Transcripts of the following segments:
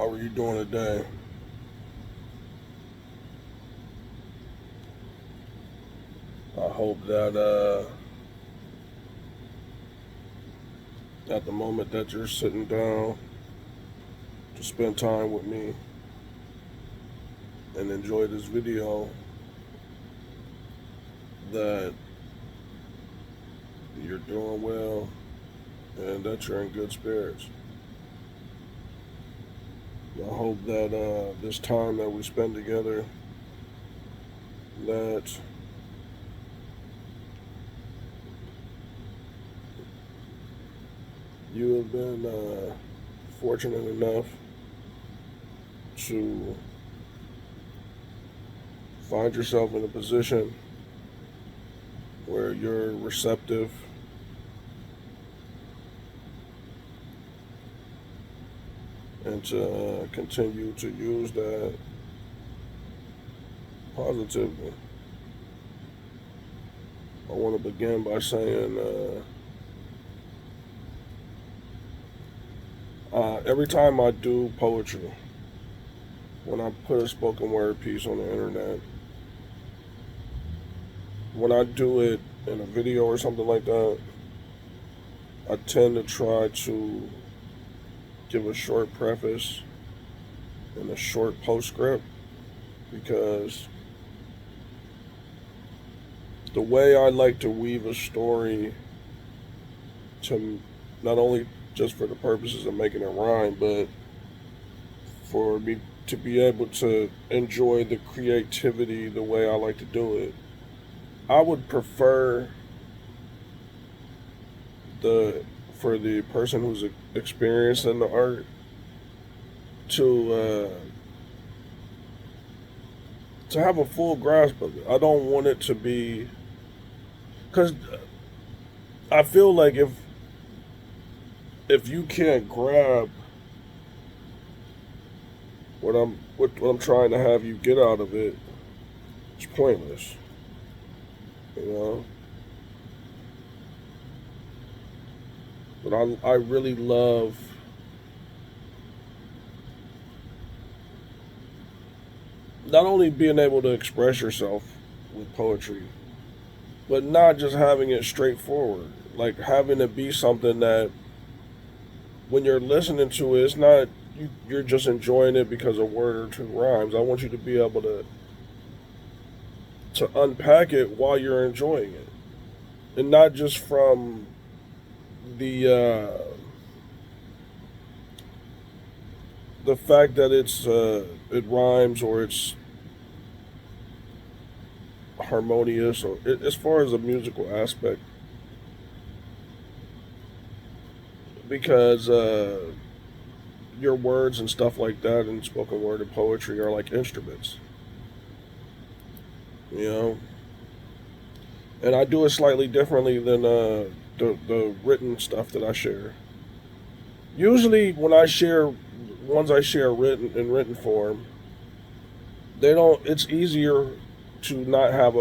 How are you doing today? I hope that at the moment that you're sitting down to spend time with me and enjoy this video, that you're doing well and that you're in good spirits. I hope that this time that we spend together, that you have been fortunate enough to find yourself in a position where you're receptive and to continue to use that positively. I want to begin by saying every time I do poetry, when I put a spoken word piece on the internet, when I do it in a video or something like that, I tend to try to give a short preface and a short postscript, because the way I like to weave a story, to not only just for the purposes of making it rhyme, but for me to be able to enjoy the creativity the way I like to do it, I would prefer the for the person who's experienced in the art to have a full grasp of it. I don't want it to be, because I feel like if you can't grab what I'm trying to have you get out of it, it's pointless. You know. But I really love not only being able to express yourself with poetry, but not just having it straightforward. Like having it be something that when you're listening to it, it's not you're just enjoying it because a word or two rhymes. I want you to be able to unpack it while you're enjoying it, and not just from the fact that it rhymes or it's harmonious, or as far as the musical aspect, because your words and stuff like that in spoken word and poetry are like instruments, you know. And I do it slightly differently than the written stuff that I share. Usually, when I share ones I share written in written form, they don't. It's easier to not have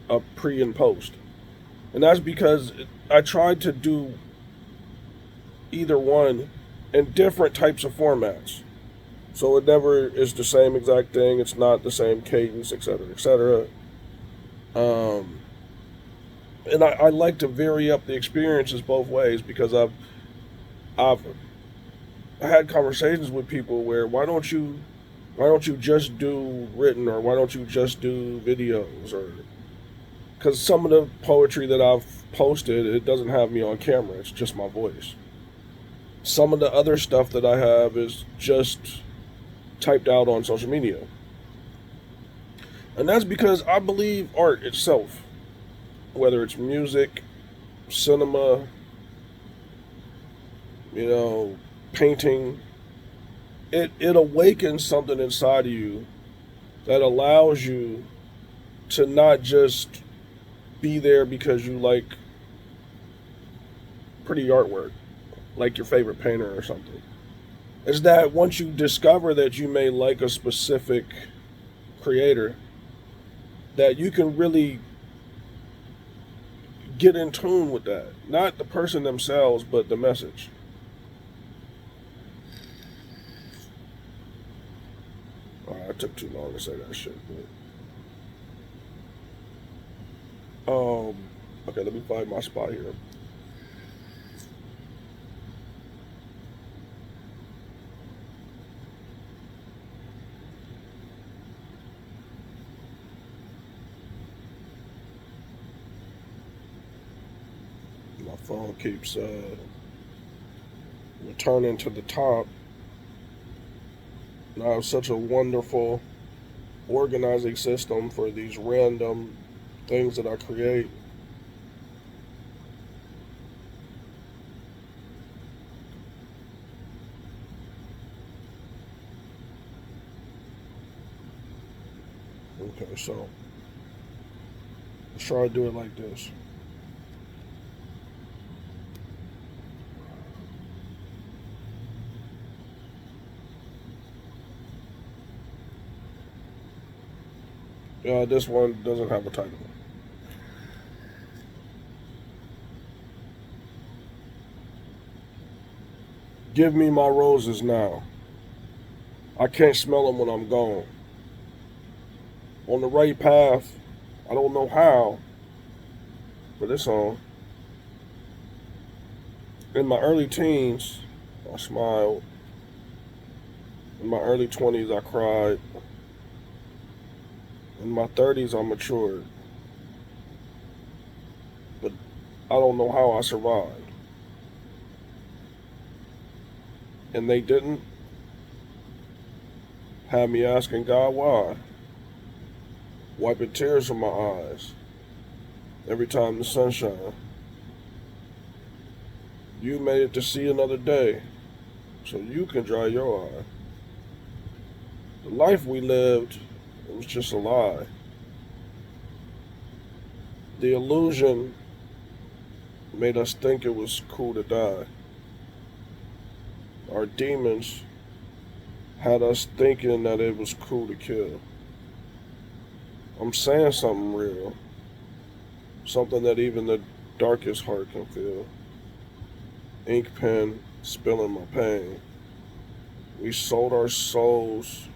a pre and post, and that's because I tried to do either one in different types of formats. So it never is the same exact thing. It's not the same cadence, etc., etc. Um, and I like to vary up the experiences both ways, because I've had conversations with people where why don't you just do written, or why don't you just do videos, or because some of the poetry that I've posted, it doesn't have me on camera, it's just my voice. Some of the other stuff that I have is just typed out on social media. And that's because I believe art itself, whether it's music, cinema, you know, painting, it awakens something inside of you that allows you to not just be there because you like pretty artwork, like your favorite painter or something. Is that once you discover that you may like a specific creator, that you can really get in tune with that. Not the person themselves, but the message. took too long to say that shit. But, okay, let me find my spot here. My phone keeps returning to the top. And I have such a wonderful organizing system for these random things that I create. Okay, so let's try to do it like this. This one doesn't have a title. Give me my roses now. I can't smell them when I'm gone. On the right path, I don't know how, but it's on. In my early teens, I smiled. In my early 20s, I cried. In my 30s, I matured. But I don't know how I survived. And they didn't have me asking God why. Wiping tears from my eyes every time the sun shines. You made it to see another day, so you can dry your eye. The life we lived, it was just a lie. The illusion made us think it was cool to die. Our demons had us thinking that it was cool to kill. I'm saying something real, something that even the darkest heart can feel. Ink pen spilling my pain. We sold our souls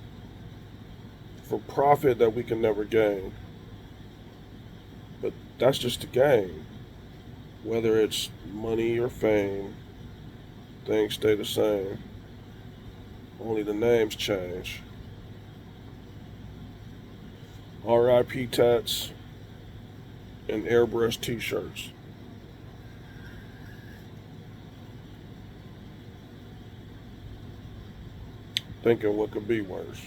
for profit that we can never gain. But that's just a game. Whether it's money or fame, things stay the same. Only the names change. R.I.P. tats and airbrush t-shirts. Thinking what could be worse.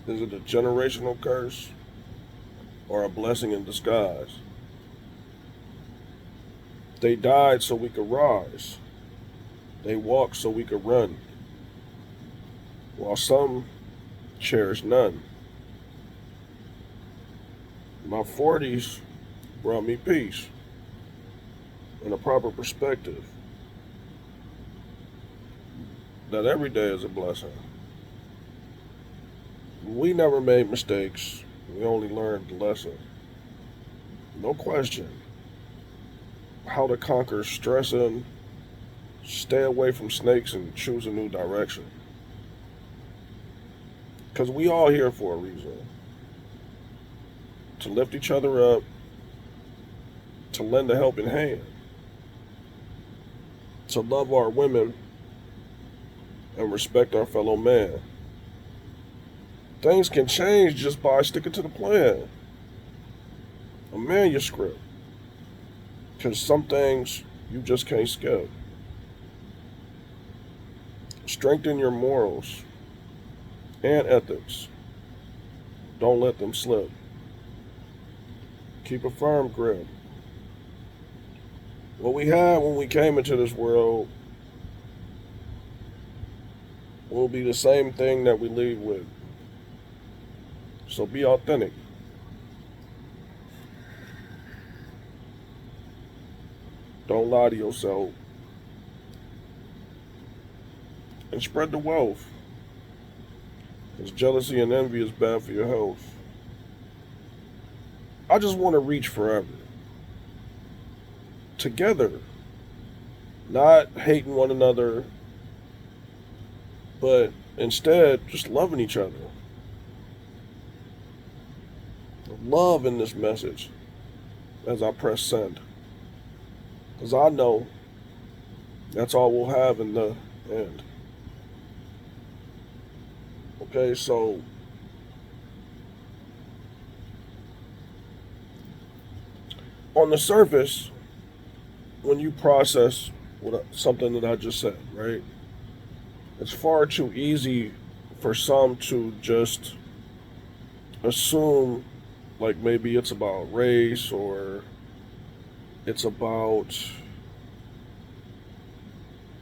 Is it a generational curse or a blessing in disguise? They died so we could rise. They walked so we could run. While some cherish none. My 40s brought me peace and a proper perspective that every day is a blessing. We never made mistakes. We only learned the lesson. No question how to conquer stressing, stay away from snakes, and choose a new direction. Because we all here for a reason. To lift each other up, to lend a helping hand, to love our women, and respect our fellow man. Things can change just by sticking to the plan. A manuscript. Because some things you just can't skip. Strengthen your morals and ethics. Don't let them slip. Keep a firm grip. What we had when we came into this world will be the same thing that we leave with. So be authentic. Don't lie to yourself. And spread the wealth. Because jealousy and envy is bad for your health. I just want to reach forever. Together. Not hating one another, but instead just loving each other. love in this message as I press send. Because I know that's all we'll have in the end. Okay, so on the surface, when you process something that I just said, right? It's far too easy for some to just assume like maybe it's about race or it's about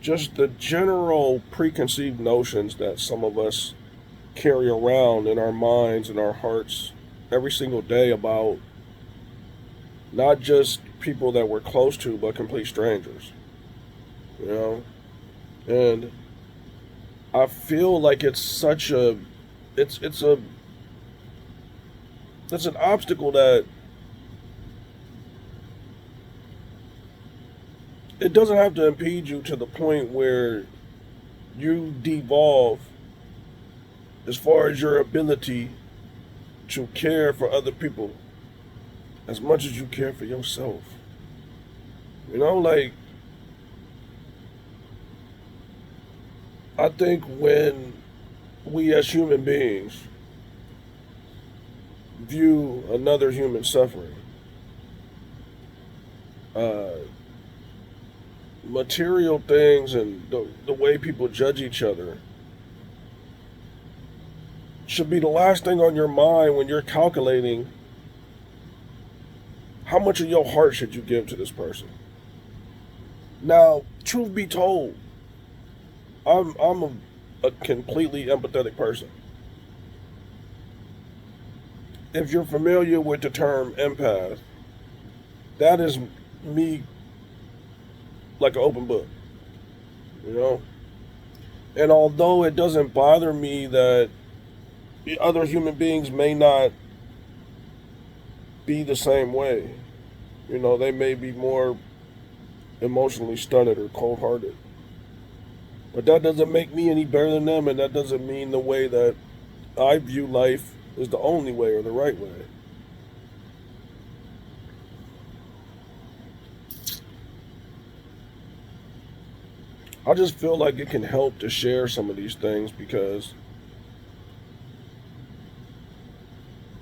just the general preconceived notions that some of us carry around in our minds and our hearts every single day about not just people that we're close to, but complete strangers. You know? And I feel like it's such a it's a it's an obstacle that it doesn't have to impede you to the point where you devolve as far as your ability to care for other people as much as you care for yourself. You know, like, I think when we as human beings view another human suffering, uh, material things and the way people judge each other should be the last thing on your mind when you're calculating how much of your heart should you give to this person. Now, truth be told, I'm a completely empathetic person. If you're familiar with the term empath, that is me like an open book, you know? And although it doesn't bother me that other human beings may not be the same way, you know, they may be more emotionally stunted or cold hearted. But that doesn't make me any better than them, and that doesn't mean the way that I view life is the only way or the right way. I just feel like it can help to share some of these things because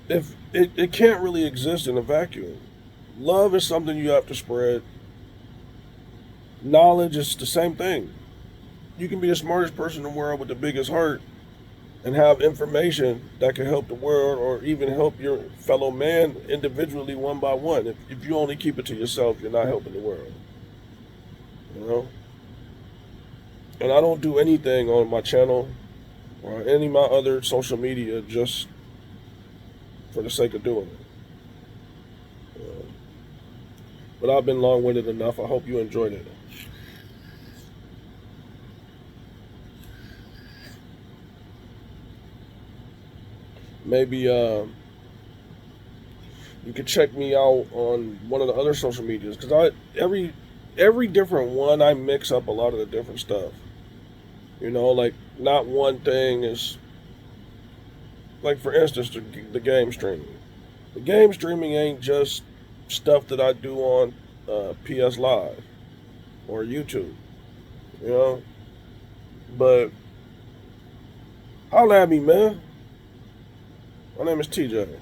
if it can't really exist in a vacuum. Love is something you have to spread. Knowledge is the same thing. You can be the smartest person in the world with the biggest heart and have information that can help the world or even help your fellow man individually one by one. If you only keep it to yourself, you're not helping the world. You know? And I don't do anything on my channel or any of my other social media just for the sake of doing it. But I've been long-winded enough. I hope you enjoyed it. Maybe you could check me out on one of the other social medias because every different one I mix up a lot of the different stuff. You know, like not one thing is like for instance the game streaming. The game streaming ain't just stuff that I do on PS Live or YouTube. You know, but holla at me, man. My name is TJ.